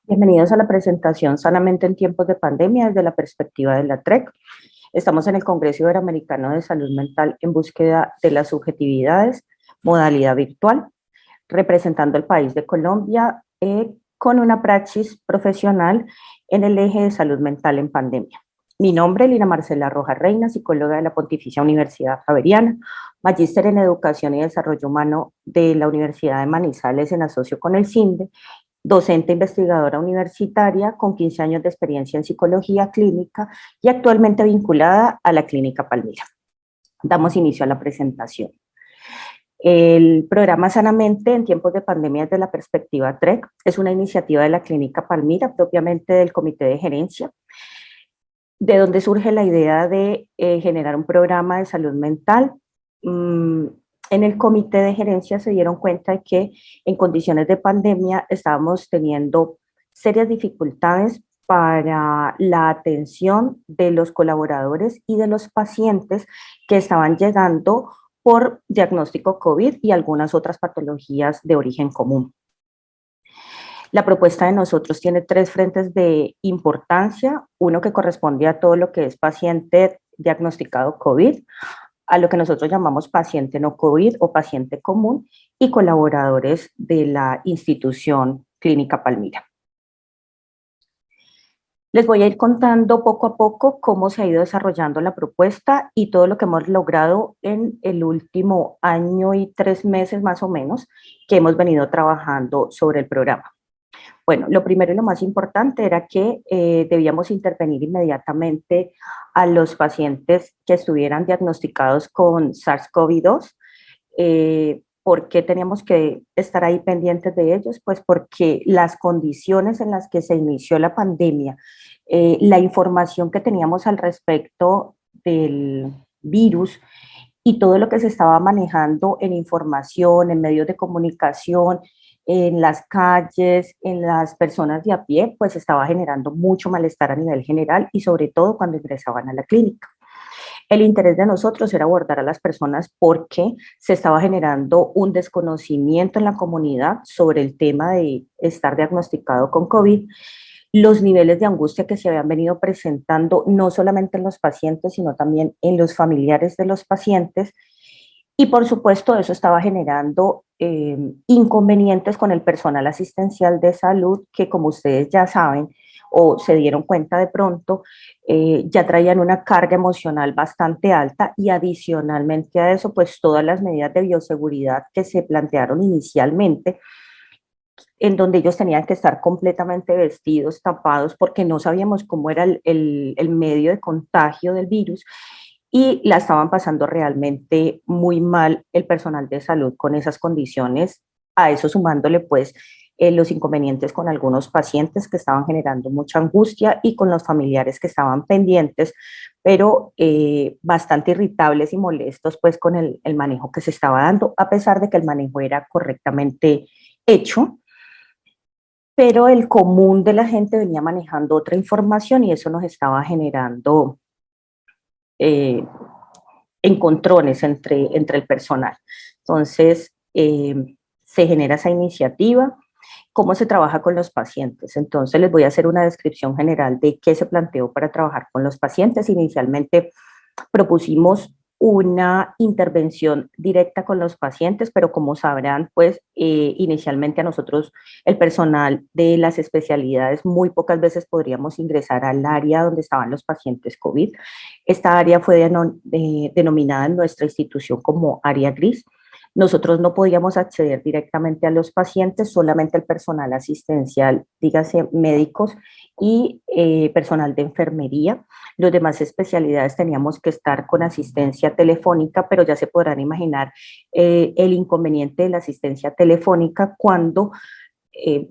Bienvenidos a la presentación Sanamente en tiempos de pandemia desde la perspectiva de la TREC. Estamos en el Congreso Iberoamericano de Salud Mental en búsqueda de las subjetividades, modalidad virtual, representando el país de Colombia con una praxis profesional en el eje de salud mental en pandemia. Mi nombre es Lina Marcela Rojas Reina, psicóloga de la Pontificia Universidad Javeriana, magíster en Educación y Desarrollo Humano de la Universidad de Manizales en asocio con el CINDE, docente investigadora universitaria con 15 años de experiencia en psicología clínica y actualmente vinculada a la Clínica Palmira. Damos inicio a la presentación. El programa Sanamente en tiempos de pandemia desde la perspectiva TREC es una iniciativa de la Clínica Palmira, propiamente del Comité de Gerencia, de donde surge la idea de generar un programa de salud mental. En el comité de gerencia se dieron cuenta de que en condiciones de pandemia estábamos teniendo serias dificultades para la atención de los colaboradores y de los pacientes que estaban llegando por diagnóstico COVID y algunas otras patologías de origen común. La propuesta de nosotros tiene 3 frentes de importancia, uno que corresponde a todo lo que es paciente diagnosticado COVID, a lo que nosotros llamamos paciente no COVID o paciente común y colaboradores de la institución Clínica Palmira. Les voy a ir contando poco a poco cómo se ha ido desarrollando la propuesta y todo lo que hemos logrado en el último año y 3 meses más o menos que hemos venido trabajando sobre el programa. Bueno, lo primero y lo más importante era que debíamos intervenir inmediatamente a los pacientes que estuvieran diagnosticados con SARS-CoV-2. ¿Por qué teníamos que estar ahí pendientes de ellos? Pues porque las condiciones en las que se inició la pandemia, la información que teníamos al respecto del virus y todo lo que se estaba manejando en información, en medios de comunicación, en las calles, en las personas de a pie, pues estaba generando mucho malestar a nivel general y sobre todo cuando ingresaban a la clínica. El interés de nosotros era abordar a las personas porque se estaba generando un desconocimiento en la comunidad sobre el tema de estar diagnosticado con COVID, los niveles de angustia que se habían venido presentando no solamente en los pacientes, sino también en los familiares de los pacientes. Y por supuesto eso estaba generando inconvenientes con el personal asistencial de salud que, como ustedes ya saben o se dieron cuenta de pronto, ya traían una carga emocional bastante alta y adicionalmente a eso, pues todas las medidas de bioseguridad que se plantearon inicialmente, en donde ellos tenían que estar completamente vestidos, tapados, porque no sabíamos cómo era el medio de contagio del virus y la estaban pasando realmente muy mal el personal de salud con esas condiciones, a eso sumándole pues los inconvenientes con algunos pacientes que estaban generando mucha angustia y con los familiares que estaban pendientes, pero bastante irritables y molestos pues con el manejo que se estaba dando, a pesar de que el manejo era correctamente hecho, pero el común de la gente venía manejando otra información y eso nos estaba generando encontrones entre el personal. Entonces, se genera esa iniciativa. ¿Cómo se trabaja con los pacientes? Entonces, les voy a hacer una descripción general de qué se planteó para trabajar con los pacientes. Inicialmente propusimos una intervención directa con los pacientes, pero como sabrán, pues inicialmente a nosotros, el personal de las especialidades, muy pocas veces podríamos ingresar al área donde estaban los pacientes COVID. Esta área fue denominada en nuestra institución como área gris. Nosotros no podíamos acceder directamente a los pacientes, solamente el personal asistencial, dígase médicos y personal de enfermería. Los demás especialidades teníamos que estar con asistencia telefónica, pero ya se podrán imaginar el inconveniente de la asistencia telefónica cuando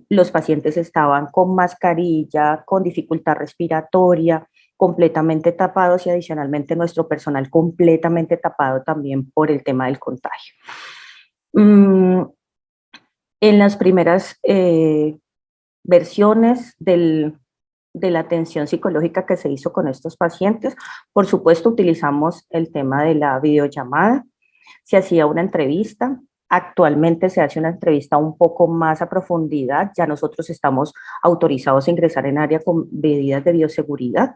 los pacientes estaban con mascarilla, con dificultad respiratoria, completamente tapados y adicionalmente nuestro personal completamente tapado también por el tema del contagio. En las primeras versiones de la atención psicológica que se hizo con estos pacientes, por supuesto utilizamos el tema de la videollamada, se hacía una entrevista, Actualmente se hace una entrevista un poco más a profundidad, ya nosotros estamos autorizados a ingresar en área con medidas de bioseguridad.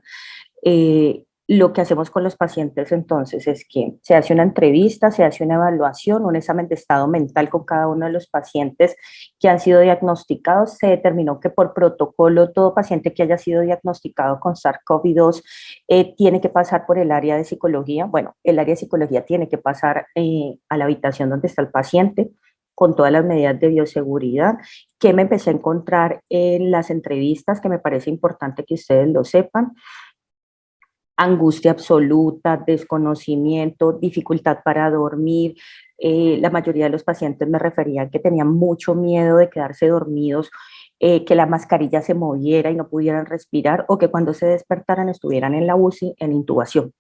Lo que hacemos con los pacientes entonces es que se hace una entrevista, se hace una evaluación, un examen de estado mental con cada uno de los pacientes que han sido diagnosticados. Se determinó que por protocolo todo paciente que haya sido diagnosticado con SARS-CoV-2 tiene que pasar por el área de psicología. Bueno, el área de psicología tiene que pasar a la habitación donde está el paciente con todas las medidas de bioseguridad que me empecé a encontrar en las entrevistas, que me parece importante que ustedes lo sepan: angustia absoluta, desconocimiento, dificultad para dormir. La mayoría de los pacientes me referían que tenían mucho miedo de quedarse dormidos, que la mascarilla se moviera y no pudieran respirar, o que cuando se despertaran estuvieran en la UCI en intubación,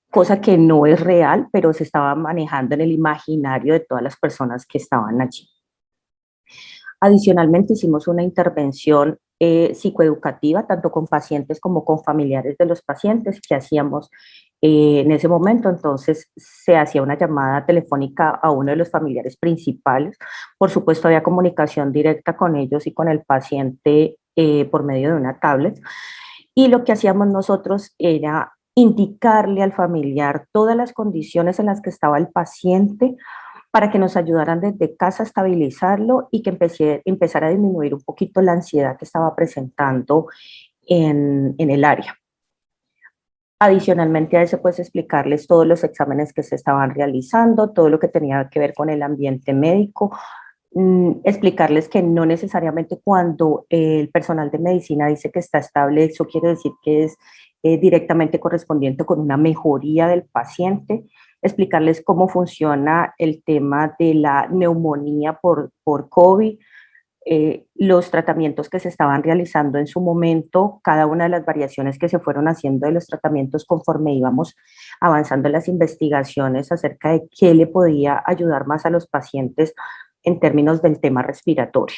cosa que no es real, pero se estaba manejando en el imaginario de todas las personas que estaban allí. Adicionalmente, hicimos una intervención psicoeducativa, tanto con pacientes como con familiares de los pacientes, que hacíamos en ese momento. Entonces, se hacía una llamada telefónica a uno de los familiares principales. Por supuesto, había comunicación directa con ellos y con el paciente por medio de una tablet. Y lo que hacíamos nosotros era indicarle al familiar todas las condiciones en las que estaba el paciente, para que nos ayudaran desde casa a estabilizarlo y que empezara a disminuir un poquito la ansiedad que estaba presentando en el área. Adicionalmente a eso, pues explicarles todos los exámenes que se estaban realizando, todo lo que tenía que ver con el ambiente médico, explicarles que no necesariamente cuando el personal de medicina dice que está estable, eso quiere decir que es directamente correspondiente con una mejoría del paciente, explicarles cómo funciona el tema de la neumonía por COVID, los tratamientos que se estaban realizando en su momento, cada una de las variaciones que se fueron haciendo de los tratamientos conforme íbamos avanzando en las investigaciones acerca de qué le podía ayudar más a los pacientes en términos del tema respiratorio.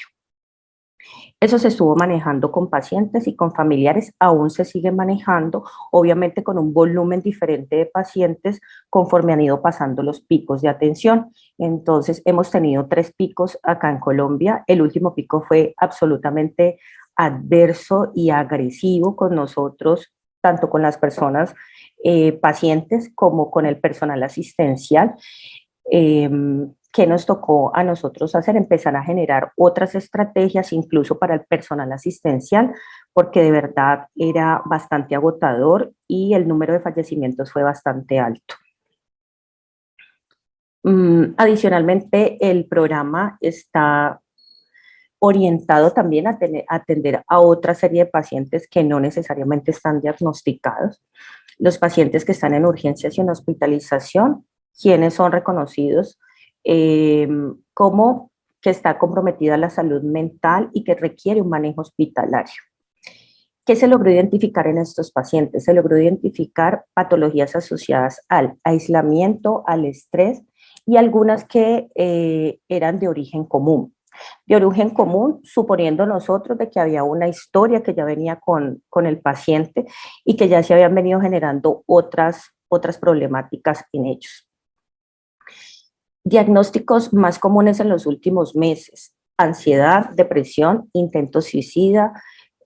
Eso se estuvo manejando con pacientes y con familiares, aún se sigue manejando, obviamente con un volumen diferente de pacientes conforme han ido pasando los picos de atención. Entonces, hemos tenido 3 picos acá en Colombia. El último pico fue absolutamente adverso y agresivo con nosotros, tanto con las personas pacientes como con el personal asistencial. ¿Qué nos tocó a nosotros hacer? Empezar a generar otras estrategias, incluso para el personal asistencial, porque de verdad era bastante agotador y el número de fallecimientos fue bastante alto. Adicionalmente, el programa está orientado también a atender a otra serie de pacientes que no necesariamente están diagnosticados. Los pacientes que están en urgencias y en hospitalización, quienes son reconocidos como que está comprometida la salud mental y que requiere un manejo hospitalario. ¿Qué se logró identificar en estos pacientes? Se logró identificar patologías asociadas al aislamiento, al estrés y algunas que eran de origen común. De origen común, suponiendo nosotros de que había una historia que ya venía con el paciente y que ya se habían venido generando otras problemáticas en ellos. Diagnósticos más comunes en los últimos meses: ansiedad, depresión, intento suicida,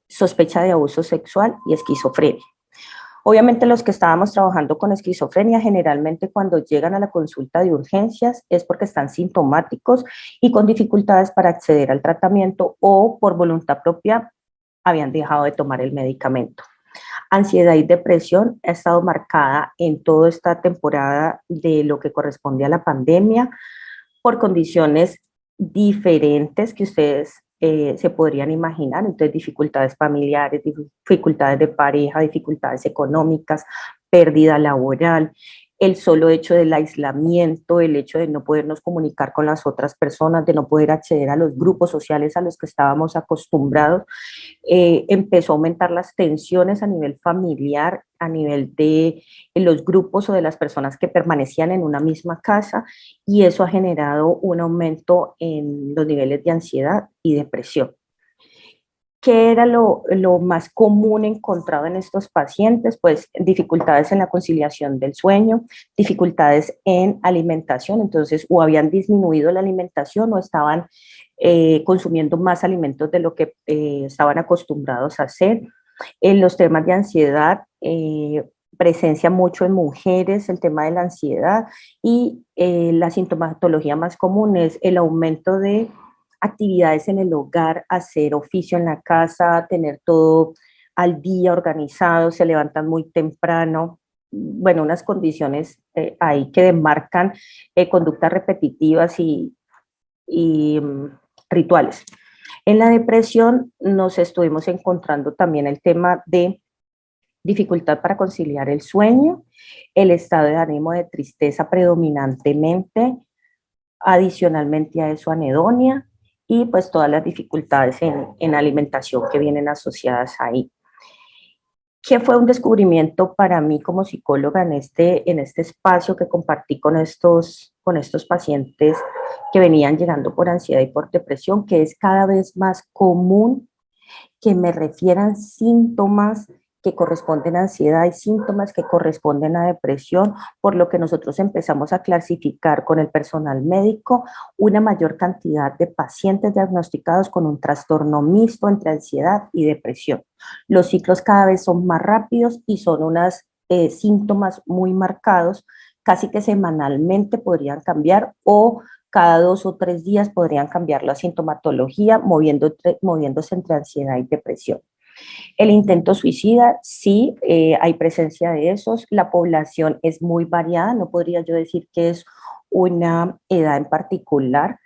sospecha de abuso sexual y esquizofrenia. Obviamente los que estábamos trabajando con esquizofrenia, generalmente cuando llegan a la consulta de urgencias es porque están sintomáticos y con dificultades para acceder al tratamiento o por voluntad propia habían dejado de tomar el medicamento. Ansiedad y depresión ha estado marcada en toda esta temporada de lo que corresponde a la pandemia por condiciones diferentes que ustedes se podrían imaginar. Entonces, dificultades familiares, dificultades de pareja, dificultades económicas, pérdida laboral, el solo hecho del aislamiento, el hecho de no podernos comunicar con las otras personas, de no poder acceder a los grupos sociales a los que estábamos acostumbrados, empezó a aumentar las tensiones a nivel familiar, a nivel de los grupos o de las personas que permanecían en una misma casa, y eso ha generado un aumento en los niveles de ansiedad y depresión. ¿Qué era lo más común encontrado en estos pacientes? Pues dificultades en la conciliación del sueño, dificultades en alimentación, entonces o habían disminuido la alimentación o estaban consumiendo más alimentos de lo que estaban acostumbrados a hacer. En los temas de ansiedad, presencia mucho en mujeres el tema de la ansiedad y la sintomatología más común es el aumento de actividades en el hogar, hacer oficio en la casa, tener todo al día organizado, se levantan muy temprano, bueno, unas condiciones ahí que demarcan conductas repetitivas y rituales. En la depresión nos estuvimos encontrando también el tema de dificultad para conciliar el sueño, el estado de ánimo de tristeza predominantemente, adicionalmente a eso anedonia y pues todas las dificultades en alimentación que vienen asociadas ahí. ¿Qué fue un descubrimiento para mí como psicóloga en este espacio que compartí con estos pacientes que venían llegando por ansiedad y por depresión? Que es cada vez más común que me refieran síntomas que corresponden a ansiedad y síntomas que corresponden a depresión, por lo que nosotros empezamos a clasificar con el personal médico una mayor cantidad de pacientes diagnosticados con un trastorno mixto entre ansiedad y depresión. Los ciclos cada vez son más rápidos y son unos síntomas muy marcados, casi que semanalmente podrían cambiar o cada 2 o 3 días podrían cambiar la sintomatología moviéndose entre ansiedad y depresión. El intento suicida, sí, hay presencia de esos. La población es muy variada, no podría yo decir que es una edad en particular.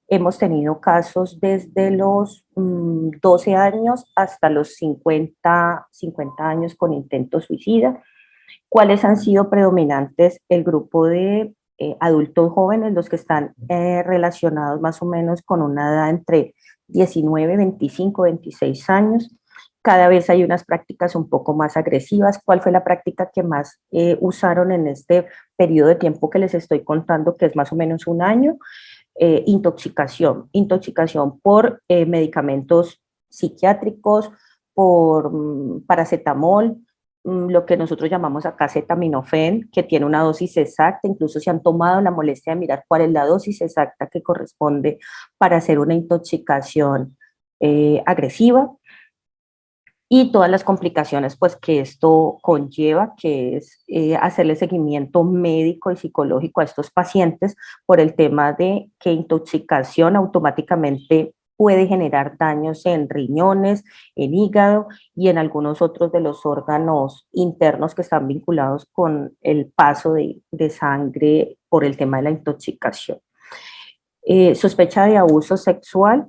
Hemos tenido casos desde los 12 años hasta los 50 años con intento suicida. ¿Cuáles han sido predominantes? El grupo de adultos jóvenes, los que están relacionados más o menos con una edad entre 19, 25, 26 años. Cada vez hay unas prácticas un poco más agresivas. ¿Cuál fue la práctica que más usaron en este periodo de tiempo que les estoy contando, que es más o menos un año? Intoxicación por medicamentos psiquiátricos, por paracetamol, lo que nosotros llamamos acá acetaminofén, que tiene una dosis exacta, incluso se han tomado la molestia de mirar cuál es la dosis exacta que corresponde para hacer una intoxicación agresiva y todas las complicaciones pues que esto conlleva, que es hacerle seguimiento médico y psicológico a estos pacientes por el tema de que intoxicación automáticamente puede generar daños en riñones, en hígado y en algunos otros de los órganos internos que están vinculados con el paso de sangre por el tema de la intoxicación. Sospecha de abuso sexual,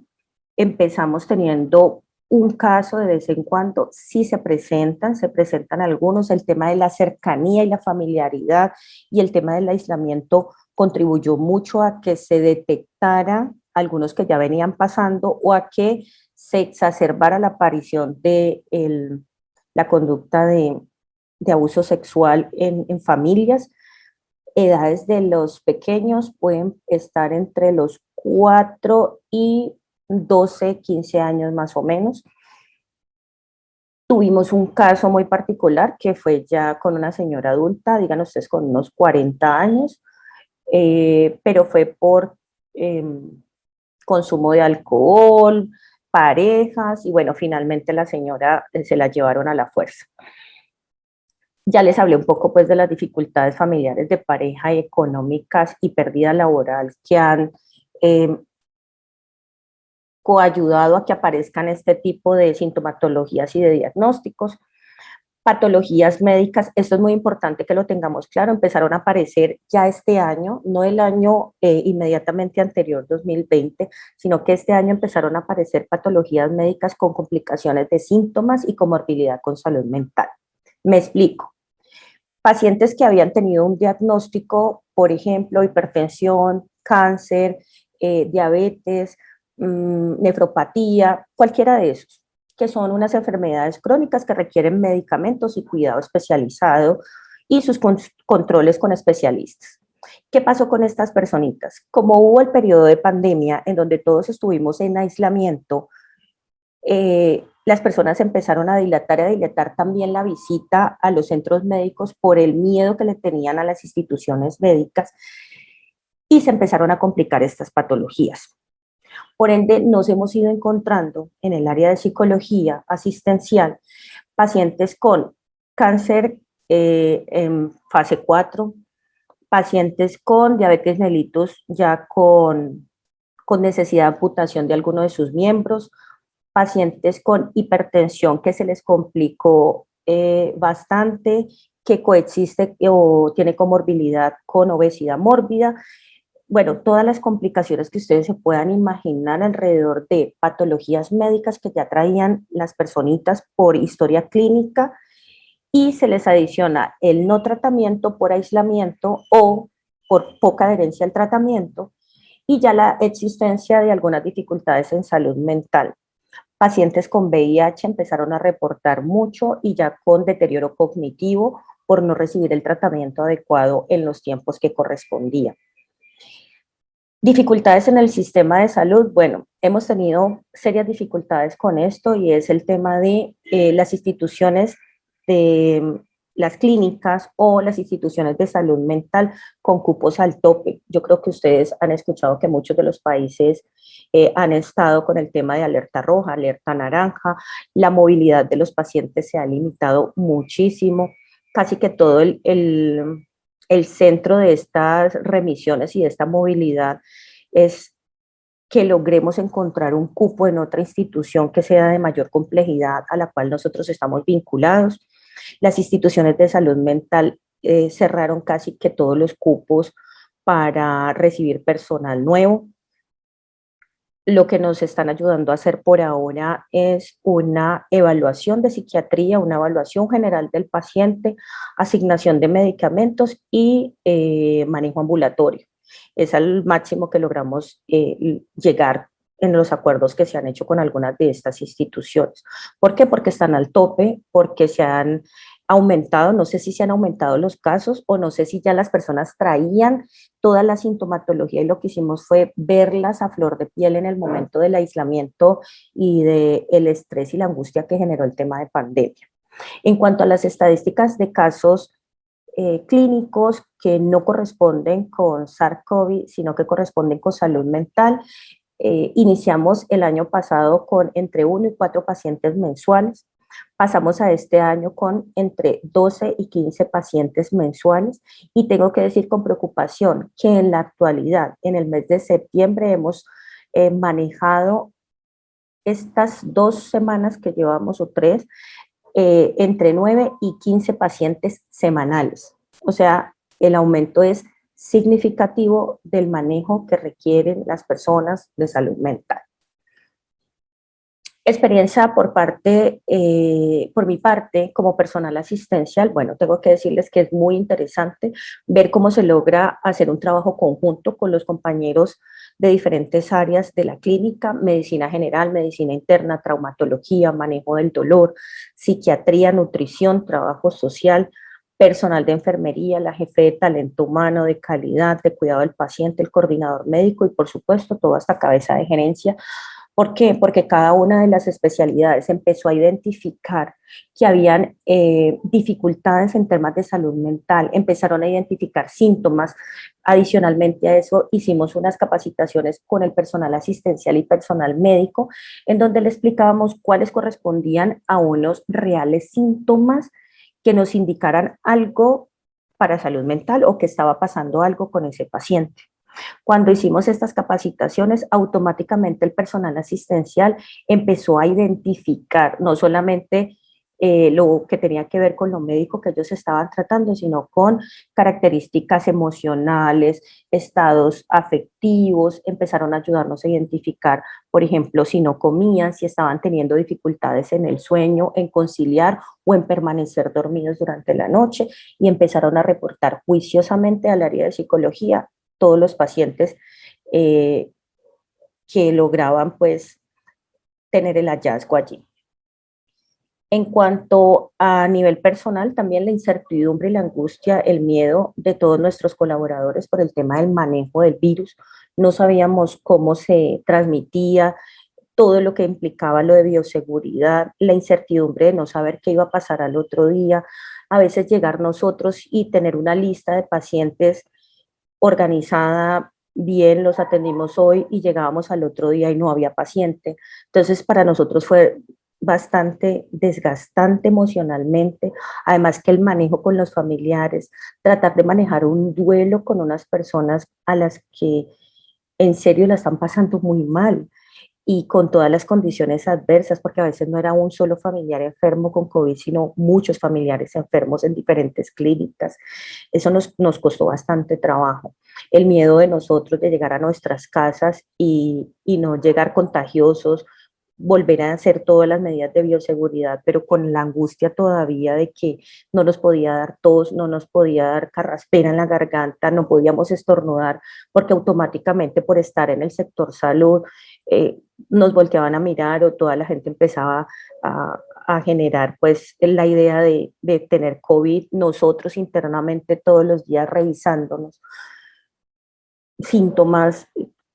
empezamos teniendo un caso de vez en cuando, sí se presentan algunos, el tema de la cercanía y la familiaridad y el tema del aislamiento contribuyó mucho a que se detectara algunos que ya venían pasando o a que se exacerbara la aparición de la conducta de abuso sexual en familias. Edades de los pequeños pueden estar entre los 4 y 12, 15 años más o menos. Tuvimos un caso muy particular que fue ya con una señora adulta, digan ustedes con unos 40 años, pero fue por eh, consumo de alcohol, parejas, y bueno, finalmente la señora se la llevaron a la fuerza. Ya les hablé un poco pues de las dificultades familiares de pareja y económicas y pérdida laboral que han eh, coayudado a que aparezcan este tipo de sintomatologías y de diagnósticos. Patologías médicas, esto es muy importante que lo tengamos claro, empezaron a aparecer ya este año, no el año inmediatamente anterior, 2020, sino que este año empezaron a aparecer patologías médicas con complicaciones de síntomas y comorbilidad con salud mental. Me explico. Pacientes que habían tenido un diagnóstico, por ejemplo, hipertensión, cáncer, diabetes, nefropatía, cualquiera de esos, que son unas enfermedades crónicas que requieren medicamentos y cuidado especializado y sus controles con especialistas. ¿Qué pasó con estas personitas? Como hubo el periodo de pandemia en donde todos estuvimos en aislamiento, las personas empezaron a dilatar también la visita a los centros médicos por el miedo que le tenían a las instituciones médicas y se empezaron a complicar estas patologías. Por ende, nos hemos ido encontrando en el área de psicología asistencial pacientes con cáncer en fase 4, pacientes con diabetes mellitus ya con necesidad de amputación de alguno de sus miembros, pacientes con hipertensión que se les complicó bastante, que coexiste o tiene comorbilidad con obesidad mórbida. Bueno, todas las complicaciones que ustedes se puedan imaginar alrededor de patologías médicas que ya traían las personitas por historia clínica y se les adiciona el no tratamiento por aislamiento o por poca adherencia al tratamiento y ya la existencia de algunas dificultades en salud mental. Pacientes con VIH empezaron a reportar mucho y ya con deterioro cognitivo por no recibir el tratamiento adecuado en los tiempos que correspondía. Dificultades en el sistema de salud, bueno, hemos tenido serias dificultades con esto y es el tema de las instituciones de las clínicas o las instituciones de salud mental con cupos al tope. Yo creo que ustedes han escuchado que muchos de los países han estado con el tema de alerta roja, alerta naranja, la movilidad de los pacientes se ha limitado muchísimo, casi que todo el centro de estas remisiones y de esta movilidad es que logremos encontrar un cupo en otra institución que sea de mayor complejidad a la cual nosotros estamos vinculados. Las instituciones de salud mental cerraron casi que todos los cupos para recibir personal nuevo. Lo que nos están ayudando a hacer por ahora es una evaluación de psiquiatría, una evaluación general del paciente, asignación de medicamentos y manejo ambulatorio. Es al máximo que logramos llegar en los acuerdos que se han hecho con algunas de estas instituciones. ¿Por qué? Porque están al tope, porque se han aumentado, no sé si se han aumentado los casos o no sé si ya las personas traían toda la sintomatología y lo que hicimos fue verlas a flor de piel en el momento del aislamiento y del estrés y la angustia que generó el tema de pandemia. En cuanto a las estadísticas de casos clínicos que no corresponden con SARS-CoV, sino que corresponden con salud mental, iniciamos el año pasado con entre 1 y 4 pacientes mensuales. Pasamos a este año con entre 12 y 15 pacientes mensuales y tengo que decir con preocupación que en la actualidad, en el mes de septiembre, hemos manejado estas 2 semanas que llevamos o 3, entre 9 y 15 pacientes semanales. O sea, el aumento es significativo del manejo que requieren las personas de salud mental. Experiencia por mi parte, como personal asistencial, bueno, tengo que decirles que es muy interesante ver cómo se logra hacer un trabajo conjunto con los compañeros de diferentes áreas de la clínica, medicina general, medicina interna, traumatología, manejo del dolor, psiquiatría, nutrición, trabajo social, personal de enfermería, la jefe de talento humano, de calidad, de cuidado del paciente, el coordinador médico y por supuesto toda esta cabeza de gerencia. ¿Por qué? Porque cada una de las especialidades empezó a identificar que habían dificultades en temas de salud mental, empezaron a identificar síntomas. Adicionalmente a eso, hicimos unas capacitaciones con el personal asistencial y personal médico, en donde le explicábamos cuáles correspondían a unos reales síntomas que nos indicaran algo para salud mental o que estaba pasando algo con ese paciente. Cuando hicimos estas capacitaciones, automáticamente el personal asistencial empezó a identificar no solamente lo que tenía que ver con lo médico que ellos estaban tratando, sino con características emocionales, estados afectivos, empezaron a ayudarnos a identificar, por ejemplo, si no comían, si estaban teniendo dificultades en el sueño, en conciliar o en permanecer dormidos durante la noche y empezaron a reportar juiciosamente al área de psicología todos los pacientes que lograban pues tener el hallazgo allí. En cuanto a nivel personal, también la incertidumbre y la angustia, el miedo de todos nuestros colaboradores por el tema del manejo del virus. No sabíamos cómo se transmitía, todo lo que implicaba lo de bioseguridad, la incertidumbre de no saber qué iba a pasar al otro día, a veces llegar nosotros y tener una lista de pacientes organizada bien, los atendimos hoy y llegábamos al otro día y no había paciente. Entonces, para nosotros fue bastante desgastante emocionalmente, además que el manejo con los familiares, tratar de manejar un duelo con unas personas a las que en serio la están pasando muy mal y con todas las condiciones adversas, porque a veces no era un solo familiar enfermo con COVID, sino muchos familiares enfermos en diferentes clínicas. Eso nos costó bastante trabajo. El miedo de nosotros de llegar a nuestras casas y no llegar contagiosos, volver a hacer todas las medidas de bioseguridad, pero con la angustia todavía de que no nos podía dar tos, no nos podía dar carraspera en la garganta, no podíamos estornudar, porque automáticamente por estar en el sector salud nos volteaban a mirar o toda la gente empezaba a generar pues la idea de tener COVID, nosotros internamente todos los días revisándonos síntomas,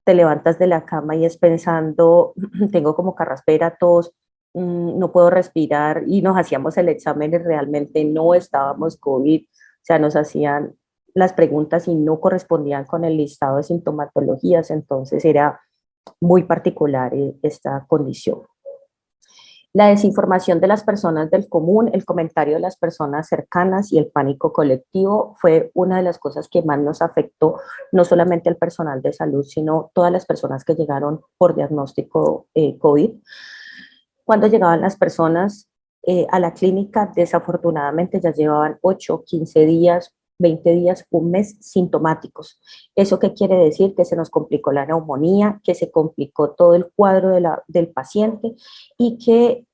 te levantas de la cama y es pensando, tengo como carraspera, tos, no puedo respirar, y nos hacíamos el examen y realmente no estábamos COVID, o sea, nos hacían las preguntas y no correspondían con el listado de sintomatologías, entonces era muy particular esta condición. La desinformación de las personas del común, el comentario de las personas cercanas y el pánico colectivo fue una de las cosas que más nos afectó, no solamente al personal de salud, sino todas las personas que llegaron por diagnóstico COVID. Cuando llegaban las personas a la clínica, desafortunadamente ya llevaban 8, 15 días, 20 días, un mes sintomáticos. ¿Eso qué quiere decir? Que se nos complicó la neumonía, que se complicó todo el cuadro del paciente y que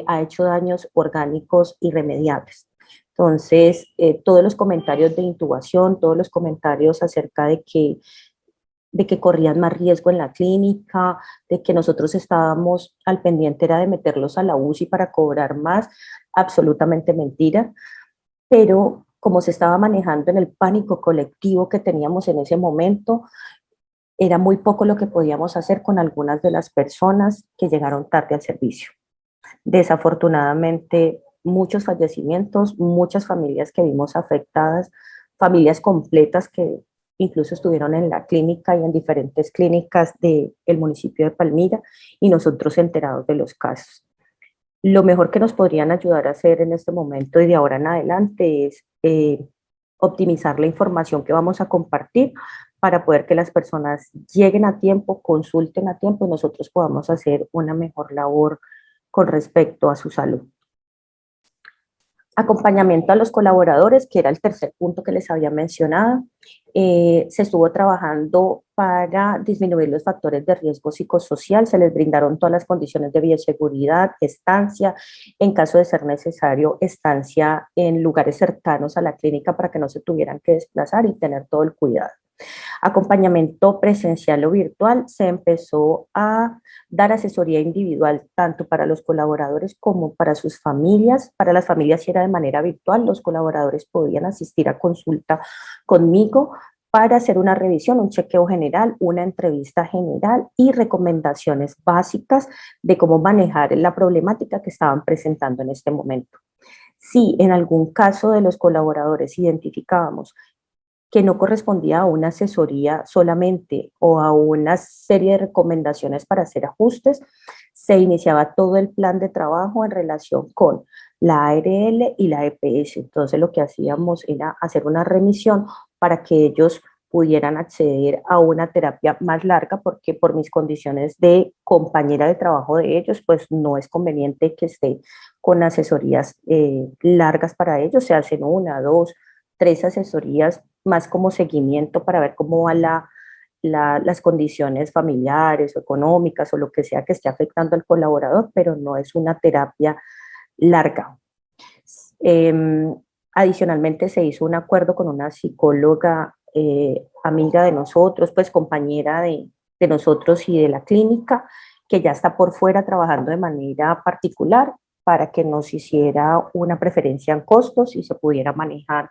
ha hecho daños orgánicos irremediables. Entonces, todos los comentarios de intubación, todos los comentarios acerca de que corrían más riesgo en la clínica, de que nosotros estábamos al pendiente era de meterlos a la UCI para cobrar más, absolutamente mentira, pero como se estaba manejando en el pánico colectivo que teníamos en ese momento, era muy poco lo que podíamos hacer con algunas de las personas que llegaron tarde al servicio. Desafortunadamente, muchos fallecimientos, muchas familias que vimos afectadas, familias completas que incluso estuvieron en la clínica y en diferentes clínicas del municipio de Palmira y nosotros enterados de los casos. Lo mejor que nos podrían ayudar a hacer en este momento y de ahora en adelante es optimizar la información que vamos a compartir para poder que las personas lleguen a tiempo, consulten a tiempo y nosotros podamos hacer una mejor labor con respecto a su salud. Acompañamiento a los colaboradores, que era el tercer punto que les había mencionado. Se estuvo trabajando para disminuir los factores de riesgo psicosocial, se les brindaron todas las condiciones de bioseguridad, estancia, en caso de ser necesario, estancia en lugares cercanos a la clínica para que no se tuvieran que desplazar y tener todo el cuidado. Acompañamiento presencial o virtual, se empezó a dar asesoría individual tanto para los colaboradores como para sus familias. Para las familias si era de manera virtual, los colaboradores podían asistir a consulta conmigo para hacer una revisión, un chequeo general, una entrevista general y recomendaciones básicas de cómo manejar la problemática que estaban presentando en este momento. Si en algún caso de los colaboradores identificábamos que no correspondía a una asesoría solamente o a una serie de recomendaciones para hacer ajustes, se iniciaba todo el plan de trabajo en relación con la ARL y la EPS. Entonces lo que hacíamos era hacer una remisión para que ellos pudieran acceder a una terapia más larga, porque por mis condiciones de compañera de trabajo de ellos, pues no es conveniente que esté con asesorías largas para ellos. Se hacen una, dos, tres asesorías más como seguimiento para ver cómo van las condiciones familiares o económicas o lo que sea que esté afectando al colaborador, pero no es una terapia larga. Adicionalmente se hizo un acuerdo con una psicóloga amiga de nosotros, pues compañera de nosotros y de la clínica, que ya está por fuera trabajando de manera particular para que nos hiciera una preferencia en costos y se pudiera manejar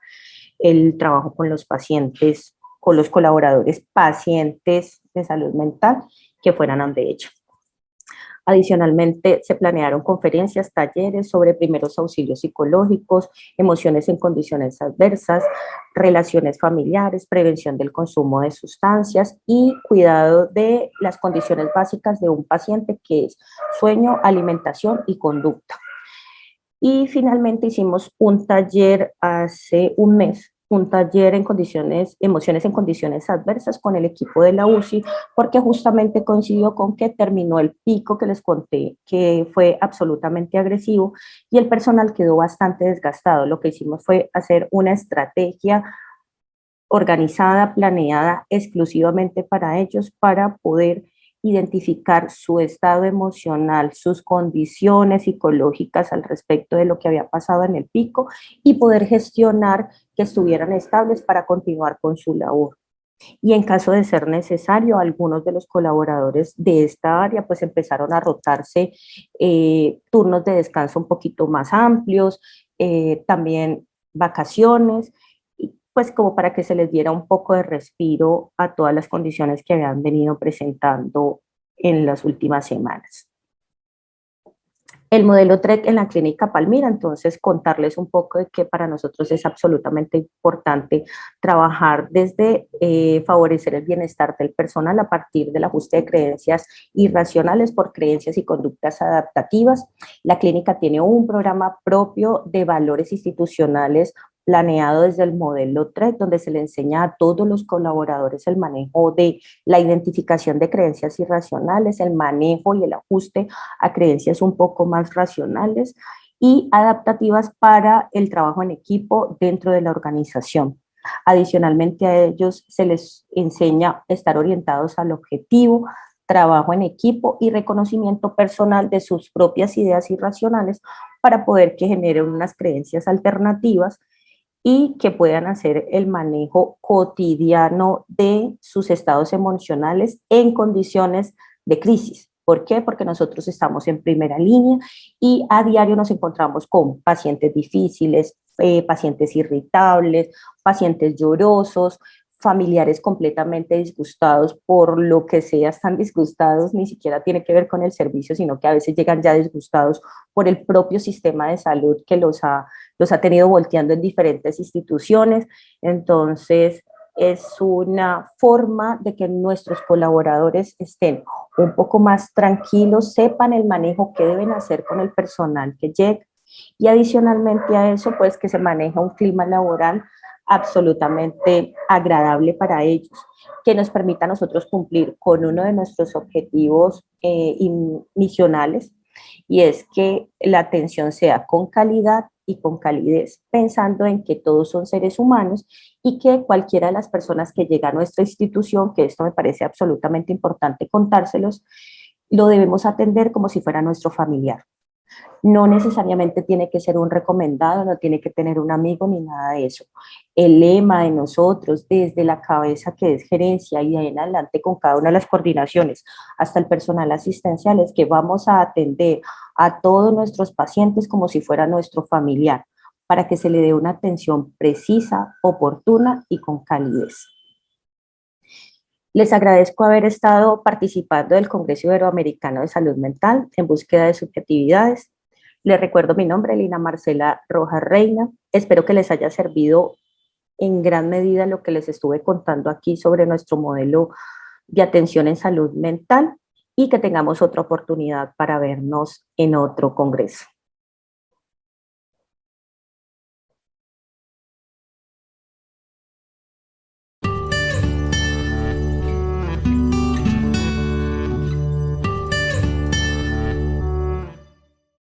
el trabajo con los pacientes, con los colaboradores pacientes de salud mental que fueran ante ella. Adicionalmente, se planearon conferencias, talleres sobre primeros auxilios psicológicos, emociones en condiciones adversas, relaciones familiares, prevención del consumo de sustancias y cuidado de las condiciones básicas de un paciente, que es sueño, alimentación y conducta. Y finalmente hicimos un taller hace un mes, un taller en condiciones, emociones en condiciones adversas con el equipo de la UCI, porque justamente coincidió con que terminó el pico que les conté, que fue absolutamente agresivo, y el personal quedó bastante desgastado. Lo que hicimos fue hacer una estrategia organizada, planeada exclusivamente para ellos, para poder identificar su estado emocional, sus condiciones psicológicas al respecto de lo que había pasado en el pico y poder gestionar que estuvieran estables para continuar con su labor. Y en caso de ser necesario, algunos de los colaboradores de esta área pues empezaron a rotarse turnos de descanso un poquito más amplios, también vacaciones, pues como para que se les diera un poco de respiro a todas las condiciones que habían venido presentando en las últimas semanas. El modelo TREC en la clínica Palmira, entonces contarles un poco de que para nosotros es absolutamente importante trabajar desde favorecer el bienestar del personal a partir del ajuste de creencias irracionales por creencias y conductas adaptativas. La clínica tiene un programa propio de valores institucionales planeado desde el modelo TREC, donde se le enseña a todos los colaboradores el manejo de la identificación de creencias irracionales, el manejo y el ajuste a creencias un poco más racionales y adaptativas para el trabajo en equipo dentro de la organización. Adicionalmente a ellos se les enseña a estar orientados al objetivo, trabajo en equipo y reconocimiento personal de sus propias ideas irracionales para poder que generen unas creencias alternativas y que puedan hacer el manejo cotidiano de sus estados emocionales en condiciones de crisis. ¿Por qué? Porque nosotros estamos en primera línea y a diario nos encontramos con pacientes difíciles, pacientes irritables, pacientes llorosos, familiares completamente disgustados por lo que sea, están disgustados, ni siquiera tiene que ver con el servicio, sino que a veces llegan ya disgustados por el propio sistema de salud que los ha tenido volteando en diferentes instituciones. Entonces, es una forma de que nuestros colaboradores estén un poco más tranquilos, sepan el manejo que deben hacer con el personal que llega y adicionalmente a eso, pues que se maneja un clima laboral absolutamente agradable para ellos, que nos permita a nosotros cumplir con uno de nuestros objetivos misionales, y es que la atención sea con calidad y con calidez, pensando en que todos son seres humanos y que cualquiera de las personas que llega a nuestra institución, que esto me parece absolutamente importante contárselos, lo debemos atender como si fuera nuestro familiar. No necesariamente tiene que ser un recomendado, no tiene que tener un amigo ni nada de eso. El lema de nosotros, desde la cabeza que es gerencia y de ahí en adelante con cada una de las coordinaciones hasta el personal asistencial, es que vamos a atender a todos nuestros pacientes como si fuera nuestro familiar, para que se le dé una atención precisa, oportuna y con calidez. Les agradezco haber estado participando del Congreso Iberoamericano de Salud Mental en búsqueda de subjetividades. Les recuerdo mi nombre, Lina Marcela Rojas Reina. Espero que les haya servido en gran medida lo que les estuve contando aquí sobre nuestro modelo de atención en salud mental y que tengamos otra oportunidad para vernos en otro congreso.